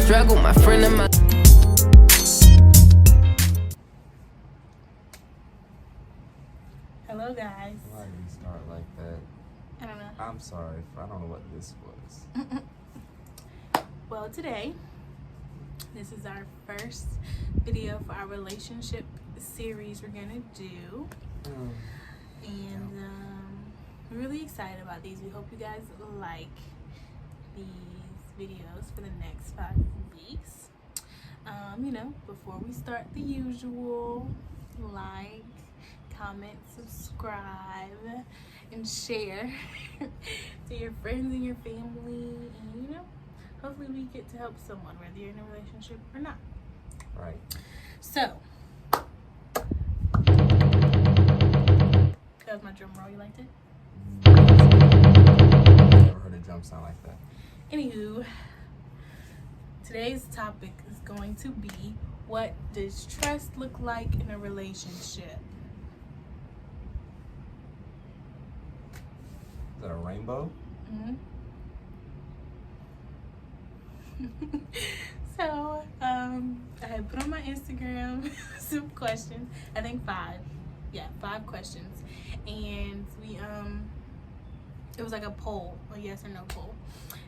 struggle, my friend and my... Hello guys. Why did we start like that? I don't know. I'm sorry, I don't know what this was. Well, today, this is our first video for our relationship series we're gonna do. And we're really excited about these. We hope you guys like these videos for the next 5 weeks. Before we start, the usual: like, comment, subscribe, and share to your friends and your family, and hopefully we get to help someone, whether you're in a relationship or not. Right. So that was my drum roll. You liked it? Never heard a jump sound like that. Anywho, today's topic is going to be, what does trust look like in a relationship? Is that a rainbow? So, I had put on my Instagram some questions. I think 5. Yeah, 5 questions. And we, it was like a poll, a yes or no poll.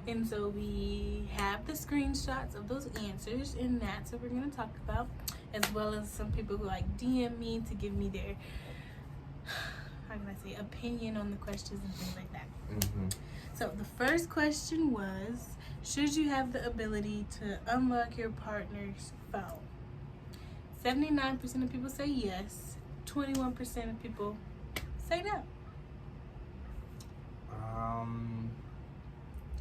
And so we have the screenshots of those answers, and that's what we're going to talk about, as well as some people who DM me to give me their, how can I say, opinion on the questions and things like that. So the first question was, should you have the ability to unlock your partner's phone? 79% of people say yes. 21% of people say no.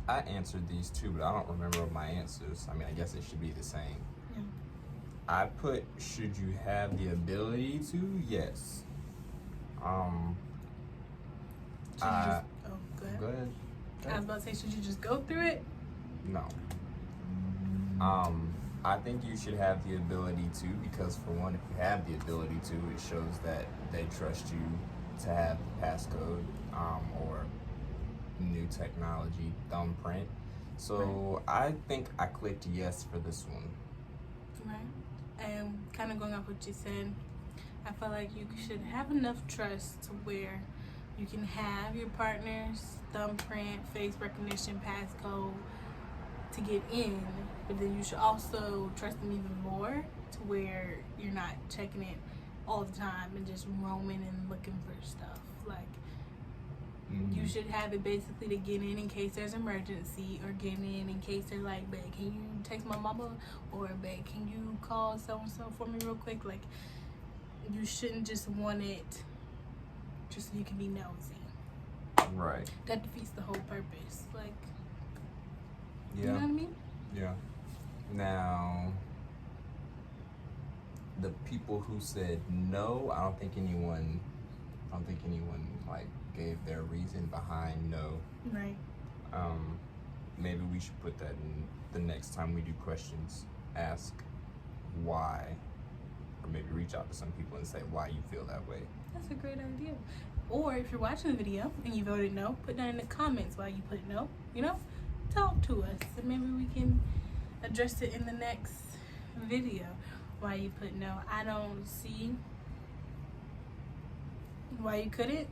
I answered these too, but I don't remember my answers. I mean, I guess it should be the same. Yeah. I put, should you have the ability to? Yes. Go ahead. Go ahead. I was about to say, should you just go through it? No. I think you should have the ability to, because for one, if you have the ability to, it shows that they trust you to have passcode, or new technology thumbprint. So I think I clicked yes for this one. Right. And kind of going off what you said, I feel like you should have enough trust to where you can have your partner's thumbprint, face recognition, passcode to get in, but then you should also trust them even more to where you're not checking it all the time and just roaming and looking for stuff. Like, you should have it basically to get in case there's an emergency, or get in case they're like, babe, can you text my mama, or babe, can you call so-and-so for me real quick? Like, you shouldn't just want it just so you can be nosy. Right. That defeats the whole purpose. Like, Yeah. you know what I mean? Yeah. Now, the people who said no, I don't think anyone like gave their reason behind no. Right. Maybe we should put that in the next time we do questions. Ask why, or maybe reach out to some people and say why you feel that way. That's a great idea. Or if you're watching the video and you voted no, put down in the comments why you put no. Talk to us, and maybe we can address it in the next video why you put no. I don't see why you couldn't.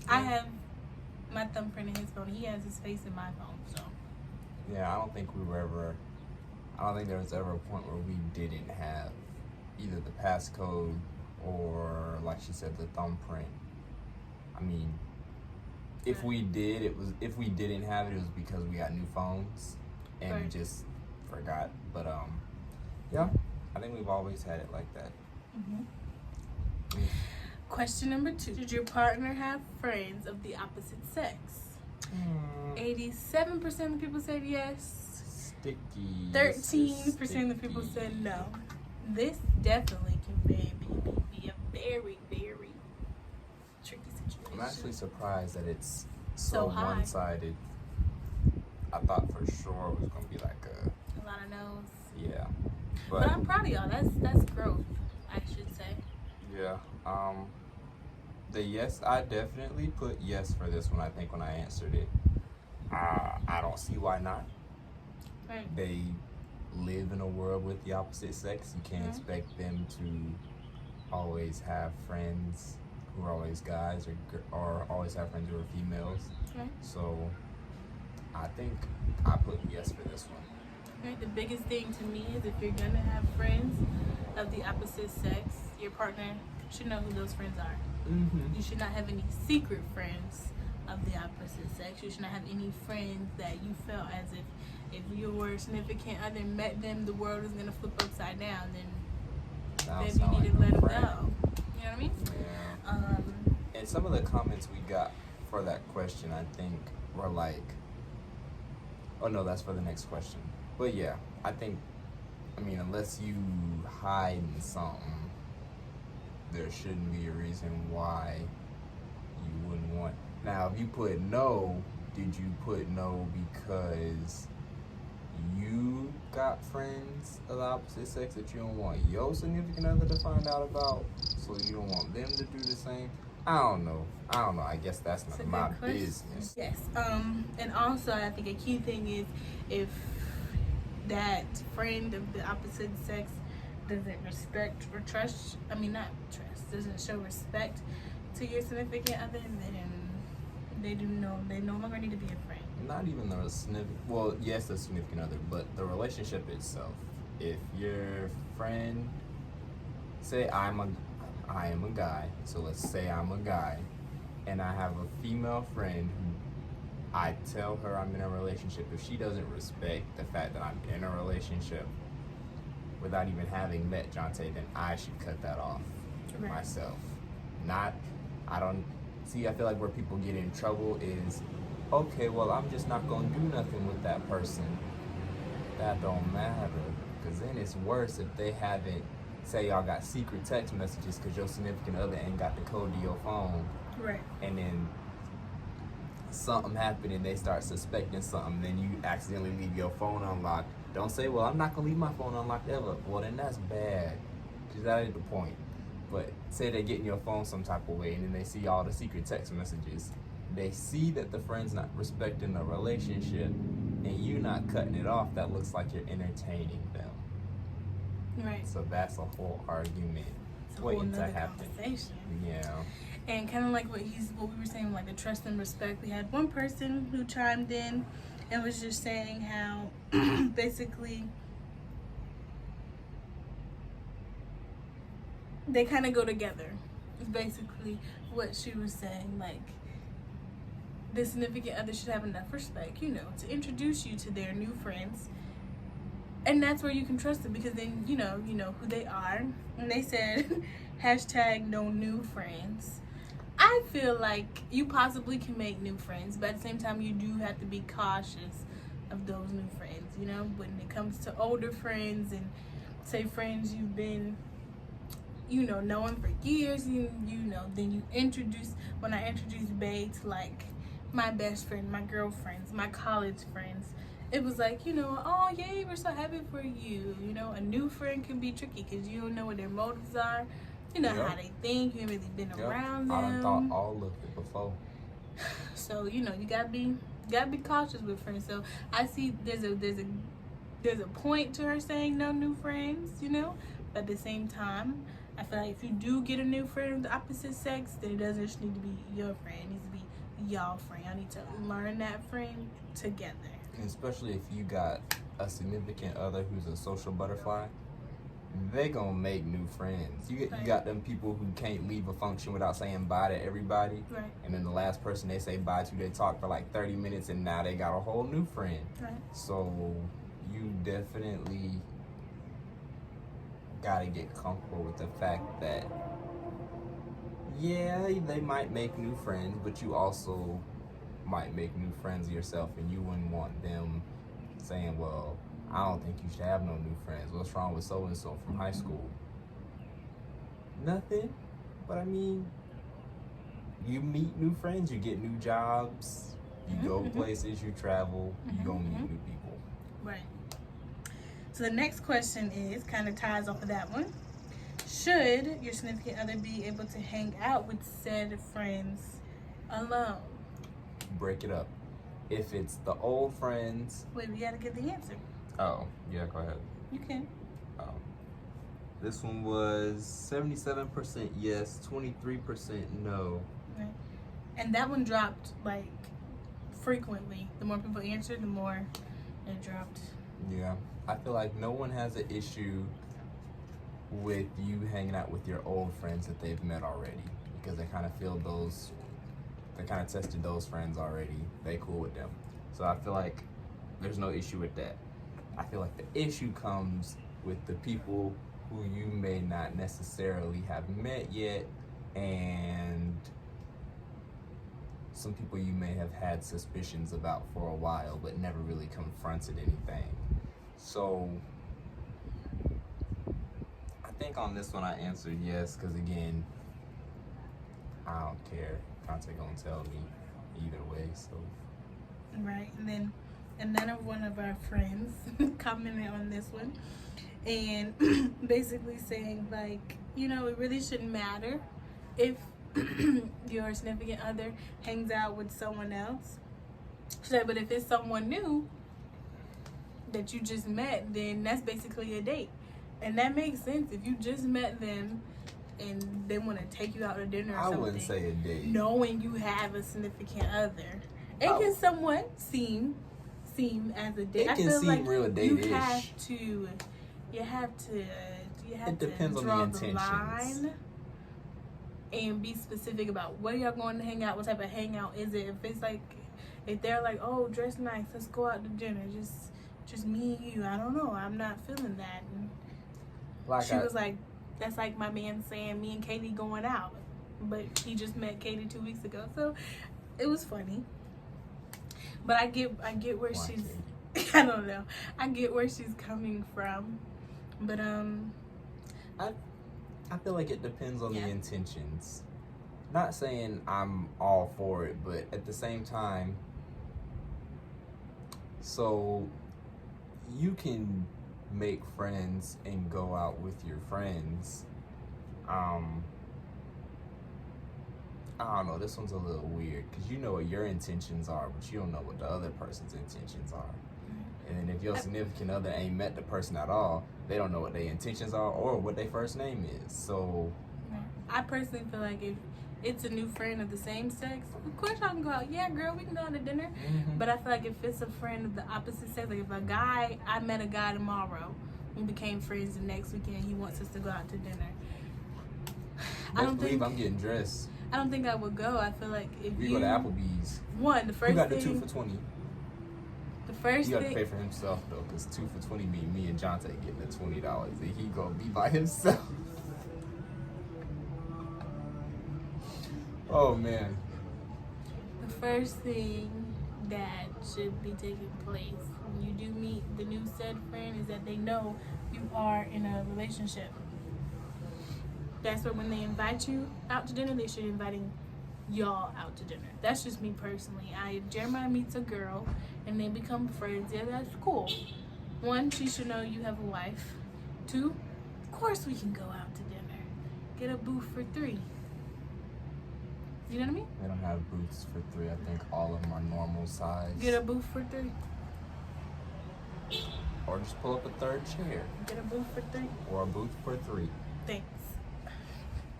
I have my thumbprint in his phone. He has his face in my phone. So yeah, I don't think there was ever a point where we didn't have either the passcode or, like she said, the thumbprint. I mean, if we didn't have it, it was because we got new phones and we just forgot. But yeah, I think we've always had it like that. Question number 2: should your partner have friends of the opposite sex? 87% of people said yes. Sticky. 13% of people said no. This definitely can be a very, very tricky situation. I'm actually surprised that it's so high. one-sided. I thought for sure it was gonna be like a lot of no's. Yeah. But I'm proud of y'all. That's growth, I should say. Yeah. The yes, I definitely put yes for this one. I think when I answered it, I don't see why not. Right. They live in a world with the opposite sex. You can't expect them to always have friends who are always guys or always have friends who are females. Right. So I think I put yes for this one. Right. The biggest thing to me is if you're gonna have friends of the opposite sex, your partner should know who those friends are. Mm-hmm. You should not have any secret friends of the opposite sex. You should not have any friends that you felt as if your significant other met them, the world is gonna flip upside down. Then maybe you need to let them go. You know what I mean? Yeah. And some of the comments we got for that question, I think, were like, oh no, that's for the next question. But yeah, I mean, unless you hide in something, there shouldn't be a reason why you wouldn't want. Now, if you put no, did you put no because you got friends of the opposite sex that you don't want your significant other to find out about, so you don't want them to do the same? I don't know. I guess that's not my business. Yes. And also, I think a key thing is if that friend of the opposite sex doesn't respect or trust, doesn't show respect to your significant other, then they no longer need to be a friend. Not even the significant, well, yes, the significant other, but the relationship itself. If your friend, say I am a guy, so let's say I'm a guy, and I have a female friend who I tell her I'm in a relationship. If she doesn't respect the fact that I'm in a relationship without even having met Jonte, then I should cut that off myself. I feel like where people get in trouble is, okay, well, I'm just not gonna do nothing with that person. That don't matter, because then it's worse if they haven't, say y'all got secret text messages because your significant other ain't got the code to your phone. Right. And then something happened and they start suspecting something, then you accidentally leave your phone unlocked. Don't say, well, I'm not gonna leave my phone unlocked ever. Well, then that's bad, because that ain't the point. But say they get in your phone some type of way and then they see all the secret text messages. They see that the friend's not respecting the relationship and you not cutting it off. That looks like you're entertaining them. Right. So that's a whole argument waiting to happen. Conversation. Yeah. And kind of like what we were saying, like the trust and respect. We had one person who chimed in and was just saying how basically they kind of go together. It's basically what she was saying. Like, the significant other should have enough respect, to introduce you to their new friends. And that's where you can trust them, because then you know who they are. And they said hashtag no new friends. I feel like you possibly can make new friends, but at the same time you do have to be cautious of those new friends, when it comes to older friends and say friends you've been knowing for years, then you introduce, when I introduce Bae to like my best friend, my girlfriends, my college friends, it was like, oh yay, we're so happy for you. A new friend can be tricky because you don't know what their motives are. How they think. You haven't really been around them. I done thought all of it before. So you gotta be cautious with friends. So I see there's a point to her saying no new friends, but at the same time, I feel like if you do get a new friend of the opposite sex, then it doesn't just need to be your friend. It needs to be y'all friend. Y'all need to learn that friend together. And especially if you got a significant other who's a social butterfly, they gonna make new friends. You got them people who can't leave a function without saying bye to everybody. Right. And then the last person they say bye to, they talk for like 30 minutes and now they got a whole new friend. Right. So you definitely gotta get comfortable with the fact that, yeah, they might make new friends, but you also might make new friends yourself, and you wouldn't want them saying, well, I don't think you should have no new friends. What's wrong with so-and-so from high school? Nothing. But I mean, you meet new friends, you get new jobs, you go places, you travel, you gonna meet new people. Right. So the next question is, kind of ties off of that one. Should your significant other be able to hang out with said friends alone? Break it up. If it's the old friends, Wait, we gotta get the answer. Oh, yeah, go ahead. You can. This one was 77% yes, 23% no. Right. And that one dropped like frequently. The more people answered, the more it dropped. Yeah. I feel like no one has an issue with you hanging out with your old friends that they've met already, because they kind of tested those friends already. They cool with them. So I feel like there's no issue with that. I feel like the issue comes with the people who you may not necessarily have met yet, and some people you may have had suspicions about for a while but never really confronted anything. So I think on this one I answered yes, because again, I don't care. Jonte gonna tell me either way. So Right. And then another one of our friends commented on this one and basically saying like, you know, it really shouldn't matter if your significant other hangs out with someone else. She said, but if it's someone new that you just met, then that's basically a date. And that makes sense. If you just met them and they want to take you out to dinner or something, I wouldn't say a date. Knowing you have a significant other, it can somewhat seem as a date. It can seem real date-ish. You have to It depends on draw the intentions. line and be specific about where y'all going to hang out, what type of hangout is it. If it's like, if they're like, oh, dress nice, let's go out to dinner, just me and you, I don't know, I'm not feeling that. And she was like, that's like my man saying me and Katie going out, but he just met Katie 2 weeks ago, so it was funny. But I get where she's I don't know. I get where she's coming from. But I feel like it depends on the intentions. Not saying I'm all for it, but at the same time, so you can make friends and go out with your friends. I don't know, this one's a little weird because you know what your intentions are, but you don't know what the other person's intentions are. And if your significant other ain't met the person at all, they don't know what their intentions are or what their first name is. So I personally feel like if it's a new friend of the same sex, of course y'all can go out. Yeah, girl, we can go out to dinner. Mm-hmm. But I feel like if it's a friend of the opposite sex, like if I met a guy tomorrow, we became friends the next weekend, he wants us to go out to dinner. Best believe I'm getting dressed. I don't think I would go. I feel like if we go to Applebee's. The first Who got thing, the 2 for $20? The first you got to thing, pay for himself though, because 2 for $20 mean me and Jonte getting the $20, and he gonna be by himself. Oh man. The first thing that should be taking place when you do meet the new said friend is that they know you are in a relationship. That's where when they invite you out to dinner, they should be inviting y'all out to dinner. That's just me personally. Jeremiah meets a girl and they become friends. Yeah, that's cool. 1, she should know you have a wife. 2, of course we can go out to dinner. Get a booth for 3. You know what I mean? They don't have booths for 3. I think all of them are normal size. Get a booth for 3. Or just pull up a third chair. Get a booth for 3. Or a booth for 3. Thanks.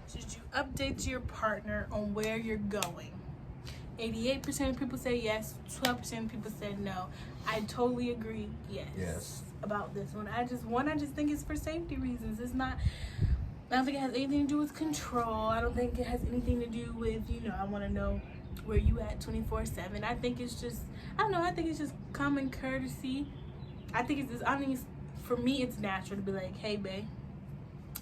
Should you update your partner on where you're going? 88% of people say yes, 12% of people said no. I totally agree, yes. About this one. I just think it's for safety reasons. It's not, I don't think it has anything to do with control. I don't think it has anything to do with, I want to know where you at 24/7. I think it's just, I think it's just common courtesy. For me, it's natural to be like, hey, babe.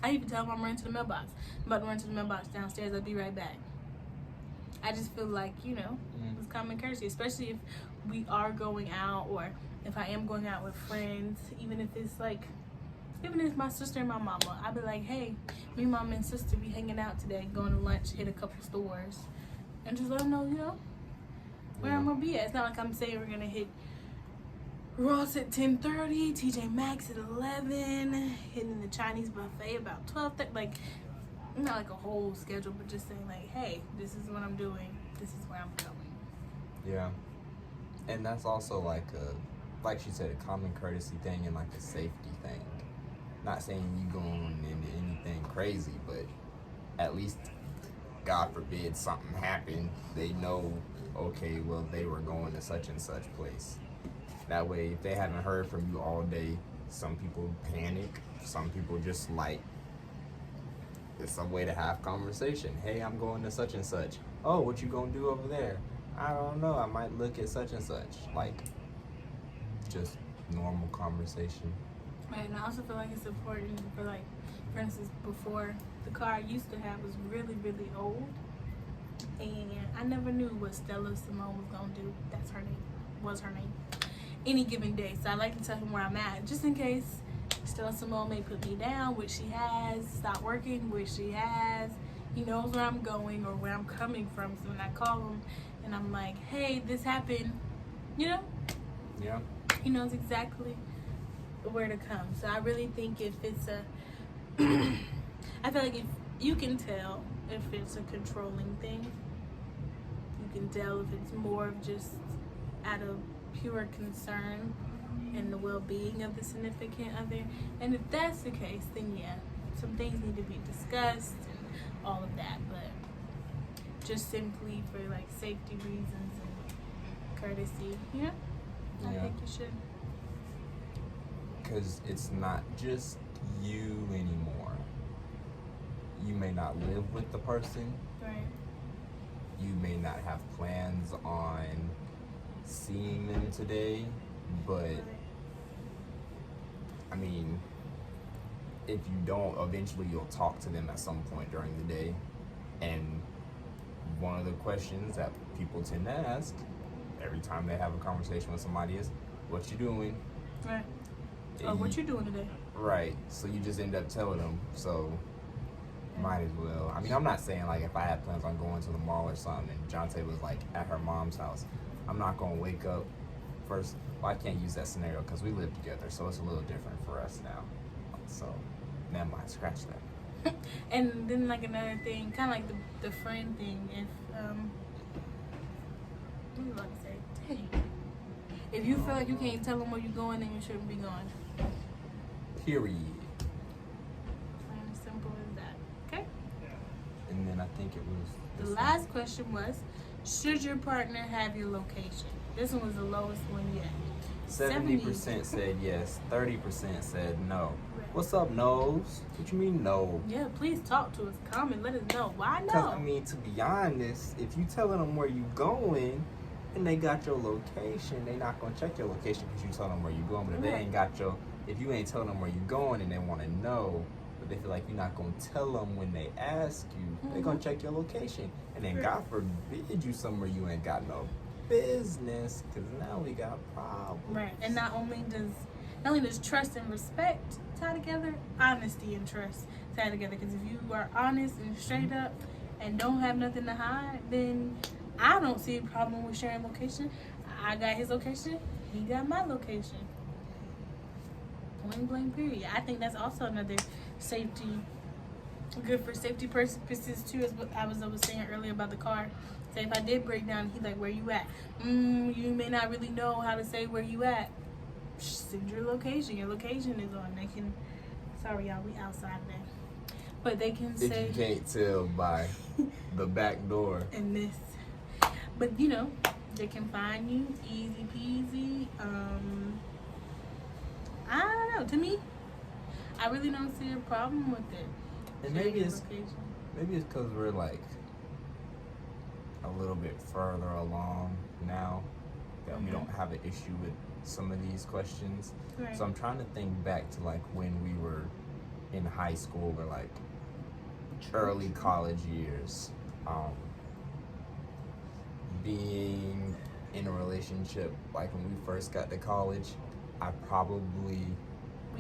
I even tell them I'm running to the mailbox. I'm about to run to the mailbox downstairs. I'll be right back. I just feel like, it's common courtesy, especially if we are going out or if I am going out with friends, even if it's my sister and my mama. I'll be like, hey, me, mom, and sister be hanging out today, going to lunch, hit a couple stores, and just let them know, where I'm going to be at. It's not like I'm saying we're going to hit Ross at 10:30, TJ Maxx at 11, hitting the Chinese buffet about 12:30. Like, not like a whole schedule, but just saying like, hey, this is what I'm doing. This is where I'm going. Yeah. And that's also like a like she said, a common courtesy thing and like a safety thing. Not saying you going into anything crazy, but at least, God forbid, something happened, they know, okay, well, they were going to such and such place. That way, if they haven't heard from you all day, some people panic, some people just like, it's a way to have conversation. Hey, I'm going to such and such. Oh, what you gonna do over there? I don't know, I might look at such and such. Like, just normal conversation. Right, and I also feel like it's important for, like, for instance, before, the car I used to have was really, really old, and I never knew what Stella Simone was gonna do. That's her name, was her name, any given day. So I like to tell him where I'm at, just in case Stella Simone may put me down, which she has, stop working, which she has. He knows where I'm going or where I'm coming from. So when I call him and I'm like, hey, this happened, you know? Yeah. He knows exactly where to come. So I really think if it's a I feel like if you can tell if it's a controlling thing, you can tell if it's more of just out of pure concern and the well-being of the significant other. And if that's the case, then yeah, some things need to be discussed and all of that. But just simply for like safety reasons and courtesy, yeah, I think you should. Because it's not just you anymore. You may not live with the person. Right. You may not have plans on seeing them today, but I mean, if you don't, eventually you'll talk to them at some point during the day. And one of the questions that people tend to ask every time they have a conversation with somebody is, what you doing? Right. Oh, what you doing today? Right. So you just end up telling them. So might as well. I mean, I'm not saying like if I had plans on going to the mall or something and Jonte was like at her mom's house, I'm not going to wake up first. Well, I can't use that scenario because we live together, so it's a little different for us now. So never mind, scratch that. And then like another thing, kind of like the friend thing. If what was I about to say? Dang. If you feel like you can't tell them where you're going, then you shouldn't be going. Period. Plain and simple as that. Okay. And then I think it was The this last question was, should your partner have your location? This one was the lowest one yet. 70% said yes, 30% said no. Right. What's up, no's? What you mean no? Yeah, please talk to us. Comment, let us know. Why no? Because, I mean, to be honest, if you telling them where you going and they got your location, they not going to check your location because you tell them where you going. But if they ain't got your, if you ain't telling them where you going and they want to know, but they feel like you're not going to tell them when they ask you, they're going to check your location. And then God forbid you somewhere you ain't got no business, because now we got problems. Right. And not only does trust and respect tie together, honesty and trust tie together. Because if you are honest and straight up and don't have nothing to hide, then I don't see a problem with sharing location. I got his location, he got my location. Point blank period. I think that's also another safety, good for safety purposes too, as what I was saying earlier about the car. Say if I did break down, he's like, where you at? You may not really know how to say where you at. Send your location. Your location is on. They can, sorry y'all, we outside now. But they can say. If you can't tell by the back door. And this. But you know, they can find you easy peasy. I don't know. To me, I really don't see a problem with it. And maybe it's because we're like a little bit further along now that we don't have an issue with some of these questions. Right. So I'm trying to think back to like when we were in high school or like early college years. Being in a relationship, like when we first got to college, we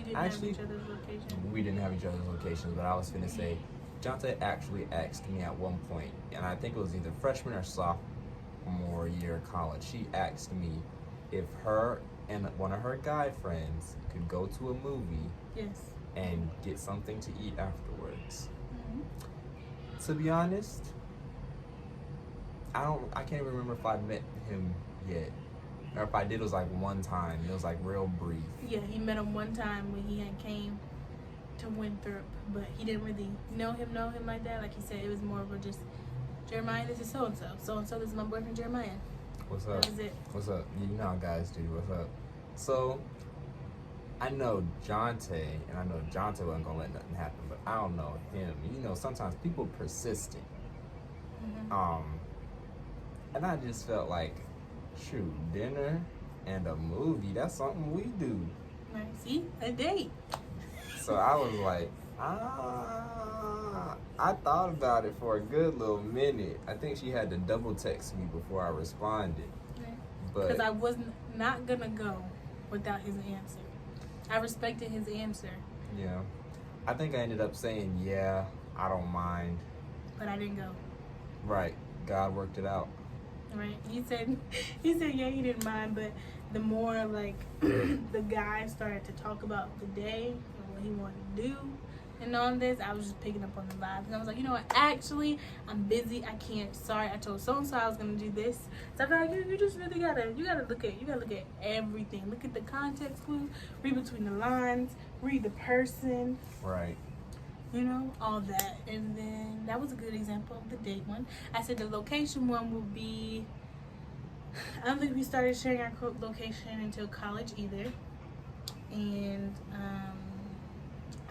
didn't have each other's location. We didn't have each other's locations, but I was finna say, Jonte actually asked me at one point, and I think it was either freshman or sophomore year of college, she asked me if her and one of her guy friends could go to a movie and get something to eat afterwards. To be honest, I can't even remember if I met him yet. Or if I did, it was like one time. It was like real brief. Yeah, he met him one time when he had came to Winthrop, but he didn't really know him like that. Like he said, it was more of a just, Jeremiah, this is so-and-so. So-and-so, this is my boyfriend, Jeremiah. What's up? That was it. What's up? You know how guys do. What's up? So, I know Jonte, and I know Jonte wasn't going to let nothing happen, but I don't know him. You know, sometimes people persistent. And I just felt like, shoot, dinner and a movie, that's something we do. Right. See? A date. So I was like, I thought about it for a good little minute. I think she had to double text me before I responded. Because I was not going to go without his answer. I respected his answer. Yeah. I think I ended up saying, yeah, I don't mind. But I didn't go. Right. God worked it out. Right. He said, yeah, he didn't mind, but the more, like, the guy started to talk about the day and what he wanted to do and all this, I was just picking up on the vibes. And I was like, you know what, actually, I'm busy. I can't. Sorry, I told so-and-so I was going to do this. So I feel like you just really got to look at everything. Look at the context clues, read between the lines, read the person. Right. You know, all that. And then that was a good example of the date one. I said the location one will be, I don't think we started sharing our location until college either. And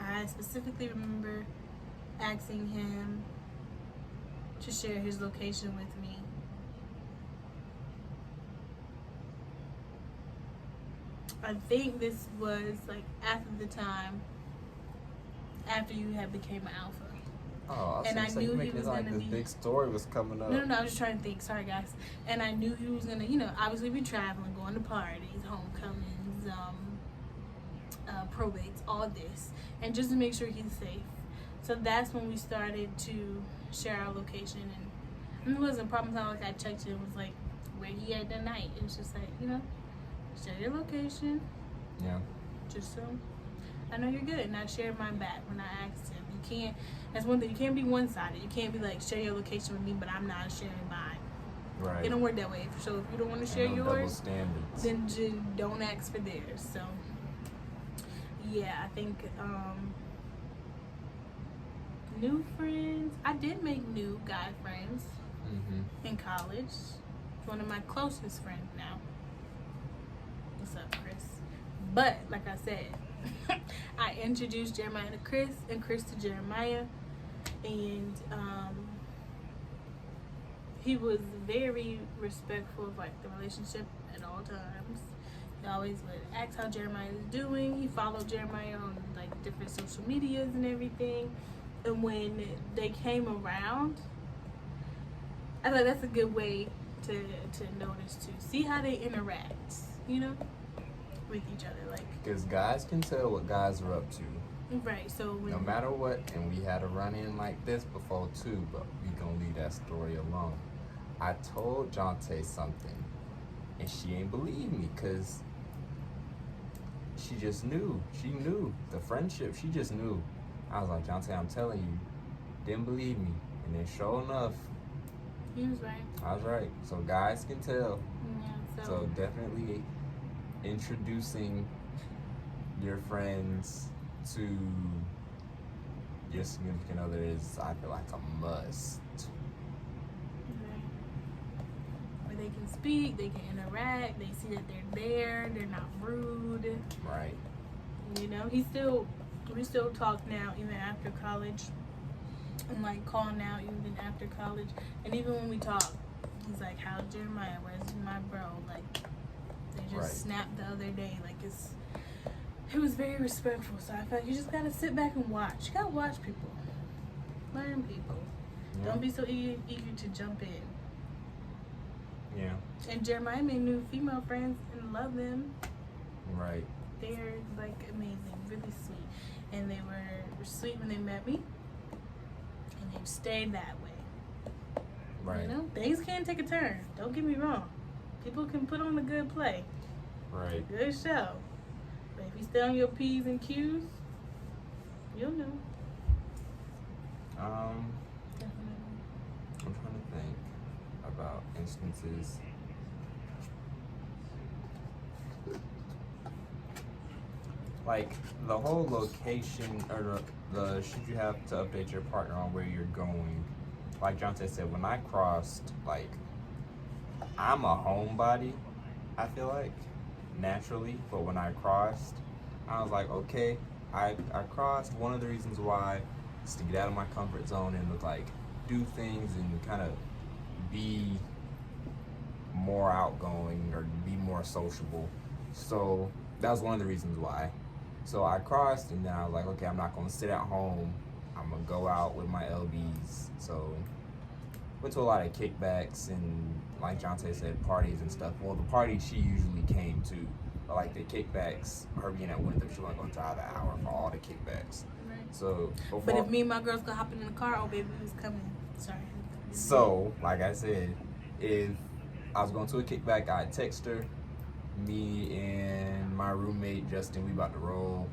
I specifically remember asking him to share his location with me. I think this was like after the time after you had became an alpha. Oh, and I knew he was like gonna this be big story was coming up. No, I was just trying to think. Sorry, guys. And I knew he was gonna, you know, obviously be traveling, going to parties, homecomings, probates, all this, and just to make sure he's safe. So that's when we started to share our location, and it wasn't a problem. It's not like I checked it. It was like where he at that night. It was just like, you know, share your location. Yeah. Just so I know you're good. And I shared mine back when I asked him. You can't. That's one thing. You can't be one-sided. You can't be like, share your location with me, but I'm not sharing mine. Right. It don't work that way. So if you don't want to share yours, standards. then just don't ask for theirs. So yeah, I think new friends. I did make new guy friends in college. One of my closest friends now. What's up, Chris? But like I said, I introduced Jeremiah to Chris and Chris to Jeremiah, and he was very respectful of like the relationship at all times. He always would ask how Jeremiah is doing. He followed Jeremiah on like different social medias and everything. And when they came around, I thought that's a good way to notice too. See how they interact, you know, with each other. Like, because guys can tell what guys are up to. Right. So when, no matter what, and we had a run-in like this before too, but we gonna leave that story alone. I told Jonte something, and she ain't believe me, because she just knew. She knew the friendship. She just knew. I was like, Jonte, I'm telling you, didn't believe me. And then sure enough, he was right. I was right. So guys can tell. Yeah, so definitely introducing your friends to your significant other is, I feel like, a must. Where they can speak, they can interact, they see that they're there, they're not rude. Right. You know, we still talk now, even after college, and like call now even after college. And even when we talk, he's like, how's Jeremiah? Where's my bro? Like, they just snapped the other day. Like, it was very respectful. So I felt like you just gotta sit back and watch. You gotta watch people, learn people. Yeah. Don't be so eager to jump in. Yeah. And Jeremiah made new female friends and love them. Right. They're like amazing, really sweet. And they were sweet when they met me. And they've stayed that way. Right. You know, things can take a turn. Don't get me wrong. People can put on a good play. Right. Good show. But if you stay on your P's and Q's, you'll know. Definitely. I'm trying to think about instances. like the whole location or the should you have to update your partner on where you're going. Like Jonte said, when I crossed, like I'm a homebody, I feel like naturally, but when I crossed, I was like, okay, I crossed. One of the reasons why is to get out of my comfort zone and like do things and kind of be more outgoing or be more sociable. So that was one of the reasons why. So I crossed, and then I was like, okay, I'm not gonna sit at home. I'm gonna go out with my LBs. So went to a lot of kickbacks and, like Jonte said, parties and stuff. Well, the party she usually came to, but like the kickbacks, her being at Winthrop, she wasn't gonna drive an hour for all the kickbacks. Right. So before, But if me and my girls go hopping in the car, oh baby, who's coming? Sorry. So, like I said, if I was going to a kickback, I'd text her. Me and my roommate Justin, we about to roll.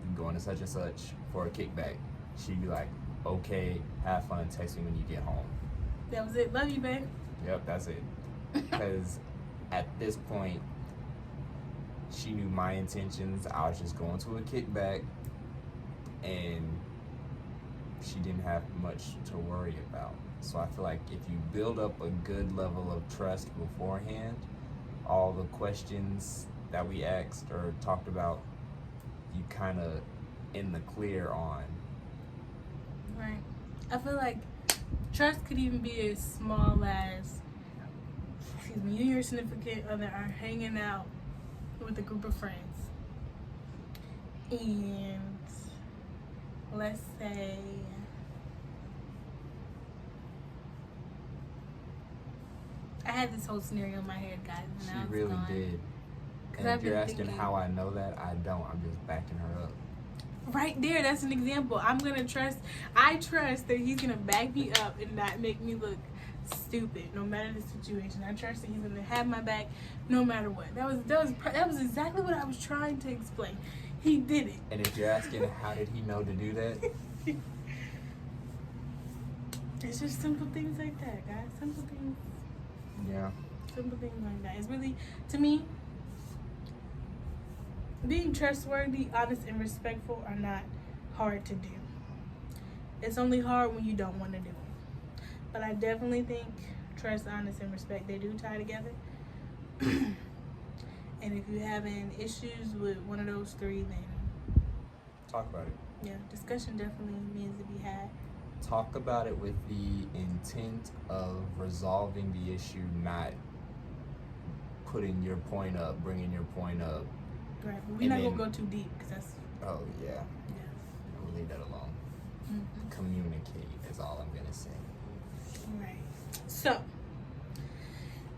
We going to such and such for a kickback. She'd be like, "Okay, have fun. Text me when you get home." That was it. Love you, babe. Yep, that's it. Because at this point, she knew my intentions. I was just going to a kickback, and she didn't have much to worry about. So I feel like if you build up a good level of trust beforehand, all the questions that we asked or talked about, you kind of in the clear on. Right. I feel like trust could even be as small as, excuse me, you and your significant other are hanging out with a group of friends. And let's say I had this whole scenario in my head, guys. And She now it's really gone. did. 'Cause And I've if you're been asking thinking- how I know that, I don't. I'm just backing her up. Right there, that's an example. I trust that he's gonna back me up and not make me look stupid no matter the situation. I trust that he's gonna have my back no matter what. That was exactly what I was trying to explain. He did it. And if you're asking how did he know to do that, It's just simple things like that, guys. Simple things. yeah. Simple things like that. It's really, to me, being trustworthy, honest, and respectful are not hard to do. It's only hard when you don't want to do it. But I definitely think trust, honest, and respect, they do tie together. And if you're having issues with one of those three, then Talk about it. yeah, discussion definitely needs to be had. Talk about it with the intent of resolving the issue, not putting your point up, bringing your point up. Right, but we're And not then- gonna go too deep because that's Oh, yeah. yeah. We'll leave that alone. Mhm. Communicate is all I'm going to say. Right. So,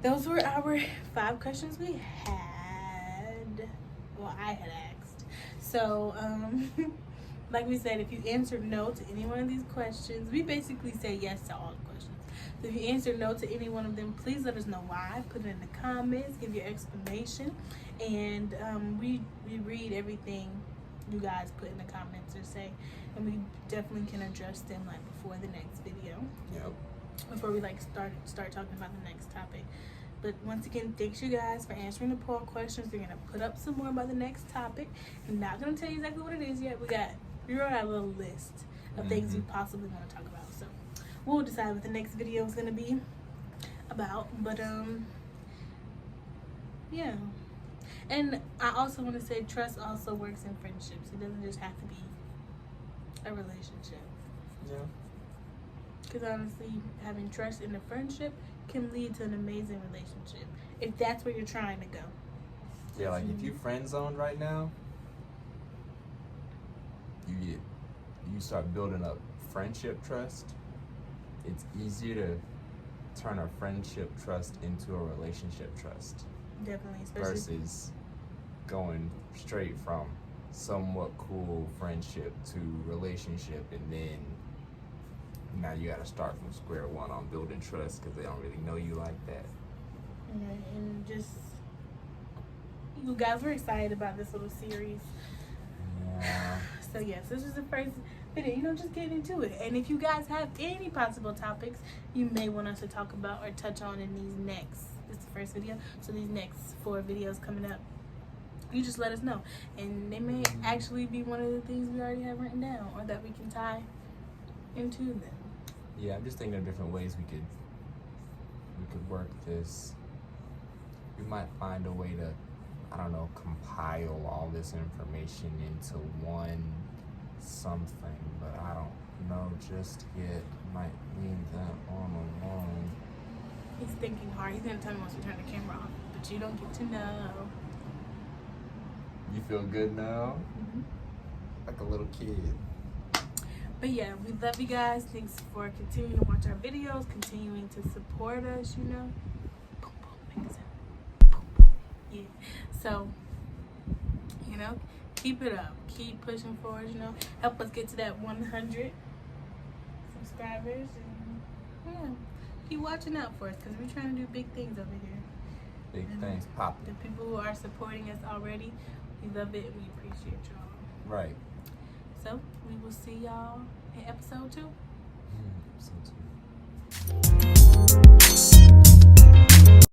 those were our 5 questions we had. Well, I had asked. So, like we said, if you answered no to any one of these questions, we basically say yes to all the questions. So if you answered no to any one of them, please let us know why. Put it in the comments, give your explanation, and we read everything you guys put in the comments or say, and we definitely can address them like before the next video. Yep. Before we like start talking about the next topic. But once again, thanks you guys for answering the poll questions. We're gonna put up some more about the next topic. I'm not gonna tell you exactly what it is yet. We wrote out a little list of things we possibly want to talk about. So we'll decide what the next video is gonna be about. But yeah. And I also want to say trust also works in friendships. It doesn't just have to be a relationship. Yeah. Because honestly, having trust in a friendship can lead to an amazing relationship if that's where you're trying to go. Yeah, like if you friend zoned right now, you start building up friendship trust. It's easier to turn a friendship trust into a relationship trust Definitely, especially versus going straight from somewhat cool friendship to relationship, and then now you got to start from square one on building trust because they don't really know you like that. and just you guys were excited about this little series. Yeah. So yes, this is the first video, just get into it. And if you guys have any possible topics you may want us to talk about or touch on in this is the first video, so these next 4 videos coming up, you just let us know. And they may actually be one of the things we already have written down or that we can tie into them. Yeah, I'm just thinking of different ways we could work this. We might find a way to, I don't know, compile all this information into one something, but I don't know just yet. Might leave that on alone. He's thinking hard. He's gonna tell me once we turn the camera off, but you don't get to know. You feel good now? Mm-hmm. Like a little kid. But yeah, we love you guys. Thanks for continuing to watch our videos, continuing to support us, you know. Boom, boom, make a sound. Boom, boom. Yeah. So, you know, keep it up. Keep pushing forward, you know. Help us get to that 100 subscribers. And, yeah, keep watching out for us because we're trying to do big things over here. Big things popping. The people who are supporting us already, we love it and we appreciate y'all. Right. So, we will see y'all in episode 2. Episode 2.